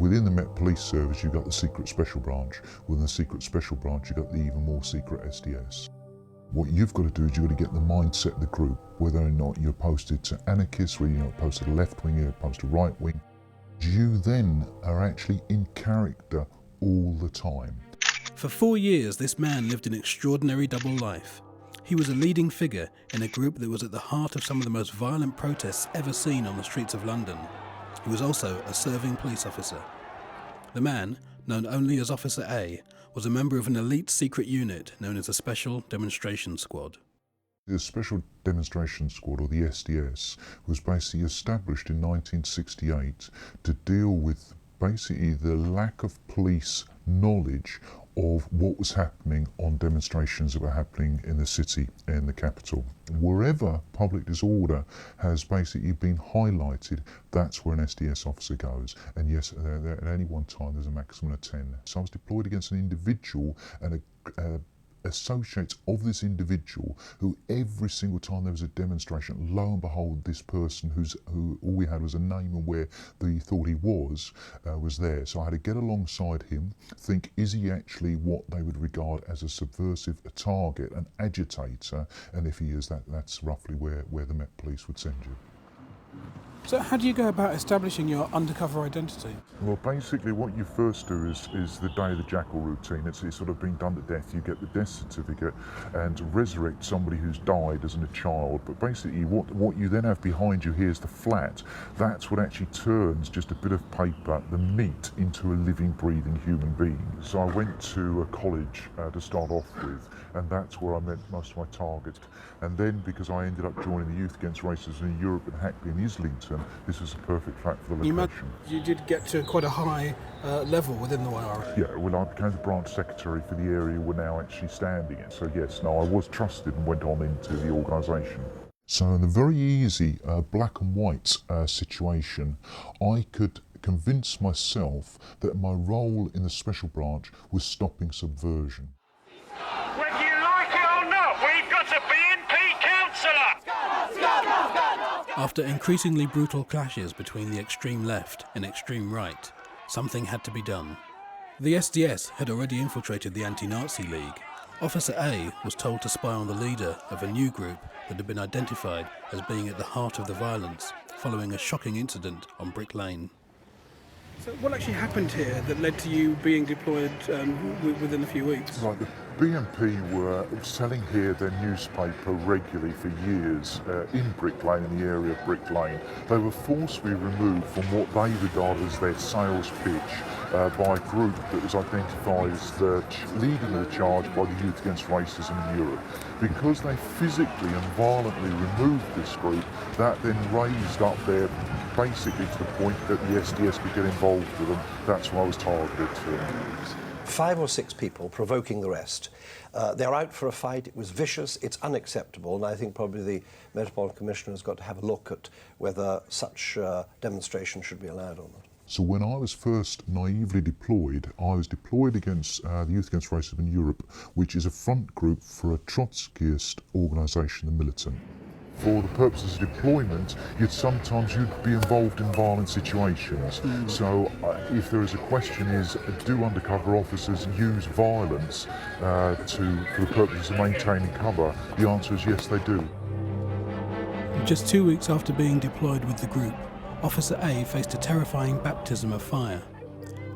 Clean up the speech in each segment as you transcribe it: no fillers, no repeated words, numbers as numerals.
within the Met Police Service, you've got the Secret Special Branch. Within the Secret Special Branch, you've got the even more secret SDS. What you've got to do is you've got to get the mindset of the group, whether or not you're posted to anarchists, whether you're not posted to left wing, you're opposed to right wing. You then are actually in character all the time. For 4 years, this man lived an extraordinary double life. He was a leading figure in a group that was at the heart of some of the most violent protests ever seen on the streets of London. He was also a serving police officer. The man, known only as Officer A, was a member of an elite secret unit known as the Special Demonstration Squad. The Special Demonstration Squad, or the SDS, was basically established in 1968 to deal with basically the lack of police knowledge of what was happening on demonstrations that were happening in the city, in the capital. Wherever public disorder has basically been highlighted, that's where an SDS officer goes. And yes, at any one time there's a maximum of 10. So I was deployed against an individual and associates of this individual who every single time there was a demonstration, lo and behold, this person who all we had was a name and where he thought he was there. So I had to get alongside him, think, is he actually what they would regard as a subversive, a target, an agitator? And if he is, that's roughly where the Met Police would send you. So how do you go about establishing your undercover identity? Well, basically what you first do is the Day of the Jackal routine. It's sort of been done to death. You get the death certificate and resurrect somebody who's died as a child. But basically what you then have behind you here is the flat. That's what actually turns just a bit of paper, the meat, into a living, breathing human being. So I went to a college to start off with, and that's where I met most of my targets. And then because I ended up joining the Youth Against Racism in Europe and Hackney and Islington, this was a perfect flat for the location. You did get to quite a high level within the YRA. Yeah, well, I became the branch secretary for the area we're now actually standing in. So yes, no, I was trusted and went on into the organisation. So in a very easy black and white situation, I could convince myself that my role in the special branch was stopping subversion. Whether you like it or not, we've got a BNP councillor! After increasingly brutal clashes between the extreme left and extreme right, something had to be done. The SDS had already infiltrated the Anti-Nazi League. Officer A was told to spy on the leader of a new group that had been identified as being at the heart of the violence following a shocking incident on Brick Lane. So what actually happened here that led to you being deployed within a few weeks? Right, the BNP were selling here their newspaper regularly for years in Brick Lane, in the area of Brick Lane. They were forcibly removed from what they regard as their sales pitch by a group that was identified as leading the charge by the Youth Against Racism in Europe. Because they physically and violently removed this group, that then raised up their basically to the point that the SDS could get involved with them. That's why I was targeted. 5 or 6 people provoking the rest. They're out for a fight. It was vicious. It's unacceptable. And I think probably the Metropolitan Commissioner has got to have a look at whether such demonstration should be allowed or not. So when I was first naively deployed, I was deployed against the Youth Against Racism in Europe, which is a front group for a Trotskyist organisation, the Militant. For the purposes of deployment, you'd be involved in violent situations. So if there is a question is, do undercover officers use violence for the purposes of maintaining cover? The answer is yes, they do. Just 2 weeks after being deployed with the group, Officer A faced a terrifying baptism of fire.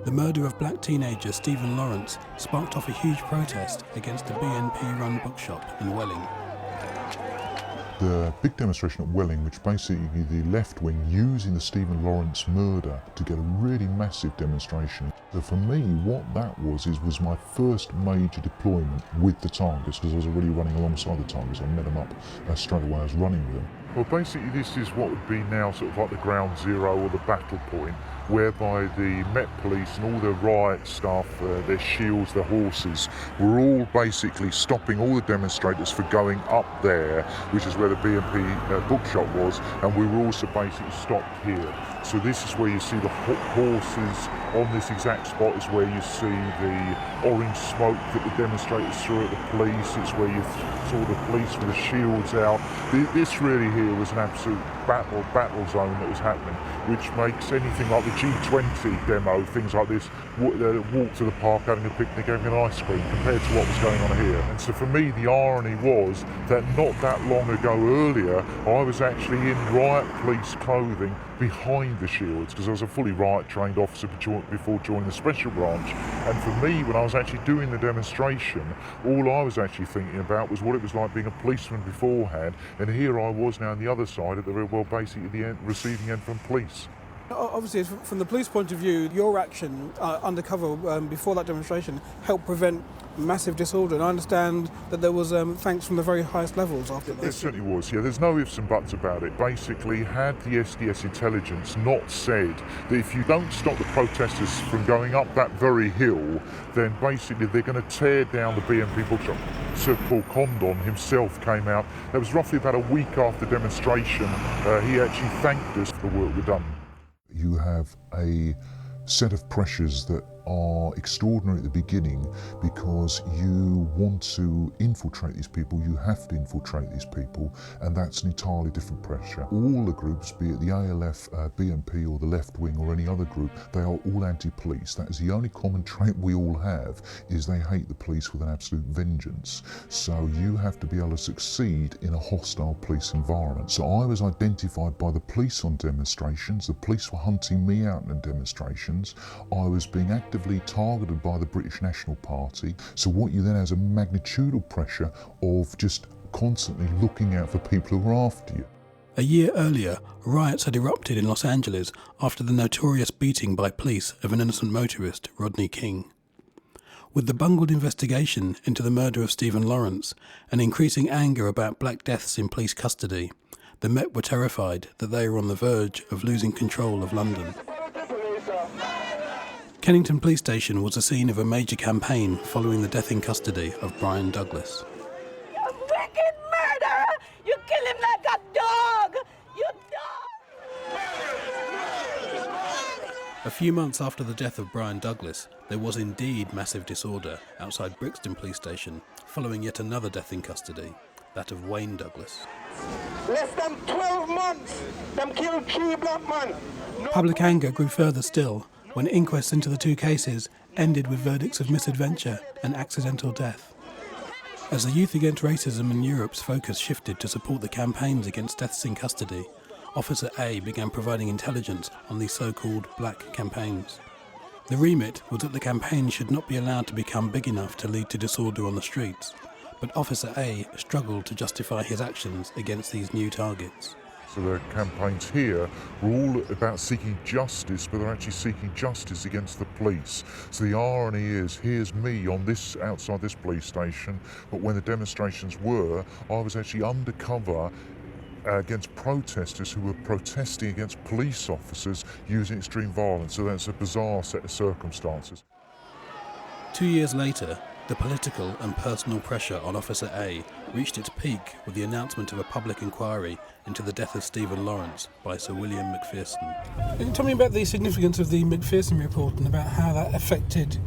The murder of black teenager Stephen Lawrence sparked off a huge protest against a BNP-run bookshop in Welling. The big demonstration at Welling, which basically the left wing using the Stephen Lawrence murder to get a really massive demonstration. So for me, what that was my first major deployment with the targets, because I was already running alongside the targets. I met them up straight away. I was running with them. Well, basically this is what would be now sort of like the ground zero or the battle point, whereby the Met Police and all their riot staff, their shields, their horses, were all basically stopping all the demonstrators for going up there, which is where the BNP bookshop was, and we were also basically stopped here. So this is where you see the horses. On this exact spot is where you see the orange smoke that the demonstrators threw at the police. It's where you saw the police with the shields out. This really here was an absolute battle zone that was happening, which makes anything like the G20 demo, things like this, walk to the park having a picnic, having an ice cream, compared to what was going on here. And so for me, the irony was that not that long ago earlier, I was actually in riot police clothing behind the shields, because I was a fully riot trained officer before joining the special branch. And for me, when I was actually doing the demonstration, all I was actually thinking about was what it was like being a policeman beforehand, and here I was now on the other side at the basically the receiving end from police. Obviously, from the police point of view, your action undercover before that demonstration helped prevent massive disorder, and I understand that there was thanks from the very highest levels after that. There certainly was, yeah. There's no ifs and buts about it. Basically, had the SDS intelligence not said that if you don't stop the protesters from going up that very hill, then basically they're going to tear down the BNP bookshop. Sir Paul Condon himself came out. That was roughly about a week after the demonstration. He actually thanked us for the work we've done. You have a set of pressures that are extraordinary at the beginning, because you want to infiltrate these people, you have to infiltrate these people, and that's an entirely different pressure. All the groups, be it the ALF, BNP or the left wing or any other group, they are all anti-police. That is the only common trait we all have, is they hate the police with an absolute vengeance. So you have to be able to succeed in a hostile police environment. So I was identified by the police on demonstrations. The police were hunting me out in demonstrations. I was being actively targeted by the British National Party. So what you then have is a magnitudinal pressure of just constantly looking out for people who are after you. A year earlier, riots had erupted in Los Angeles after the notorious beating by police of an innocent motorist, Rodney King. With the bungled investigation into the murder of Stephen Lawrence and increasing anger about black deaths in police custody, the Met were terrified that they were on the verge of losing control of London. Kennington Police Station was the scene of a major campaign following the death in custody of Brian Douglas. You wicked murderer! You kill him like a dog! You dog! A few months after the death of Brian Douglas, there was indeed massive disorder outside Brixton Police Station following yet another death in custody, that of Wayne Douglas. Less than 12 months, them killed 3 black men. Public anger grew further still when inquests into the two cases ended with verdicts of misadventure and accidental death. As the Youth Against Racism in Europe's focus shifted to support the campaigns against deaths in custody, Officer A began providing intelligence on these so-called black campaigns. The remit was that the campaign should not be allowed to become big enough to lead to disorder on the streets, but Officer A struggled to justify his actions against these new targets. So the campaigns here were all about seeking justice, but they're actually seeking justice against the police. So the irony is, here's me on this, outside this police station, but when the demonstrations were, I was actually undercover against protesters who were protesting against police officers using extreme violence. So that's a bizarre set of circumstances. 2 years later, the political and personal pressure on Officer A reached its peak with the announcement of a public inquiry into the death of Stephen Lawrence by Sir William Macpherson. Tell me about the significance of the Macpherson report and about how that affected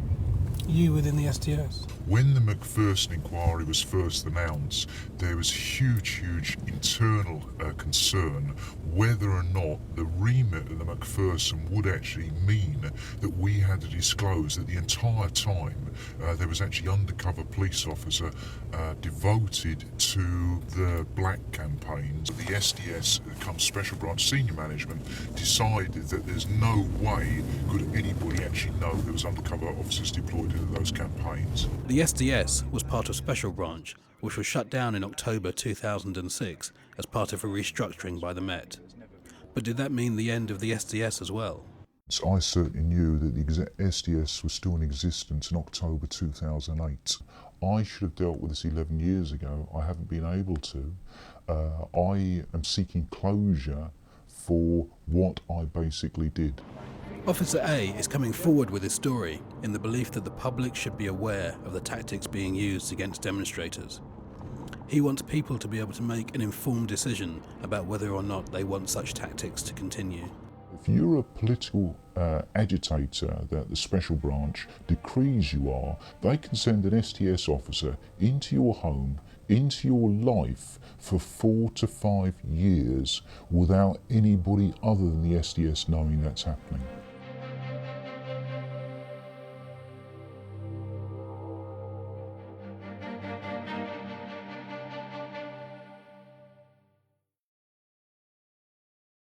you within the SDS. When the Macpherson inquiry was first announced, there was huge internal concern whether or not the remit of the Macpherson would actually mean that we had to disclose that the entire time there was actually undercover police officer devoted to the black campaigns. The SDS, come special branch senior management, decided that there's no way could anybody actually know there was undercover officers deployed into those campaigns. The SDS was part of Special Branch, which was shut down in October 2006 as part of a restructuring by the Met. But did that mean the end of the SDS as well? I certainly knew that the SDS was still in existence in October 2008. I should have dealt with this 11 years ago. I haven't been able to. I am seeking closure for what I basically did. Officer A is coming forward with his story in the belief that the public should be aware of the tactics being used against demonstrators. He wants people to be able to make an informed decision about whether or not they want such tactics to continue. If you're a political agitator that the special branch decrees you are, they can send an STS officer into your home, into your life for 4 to 5 years without anybody other than the SDS knowing that's happening.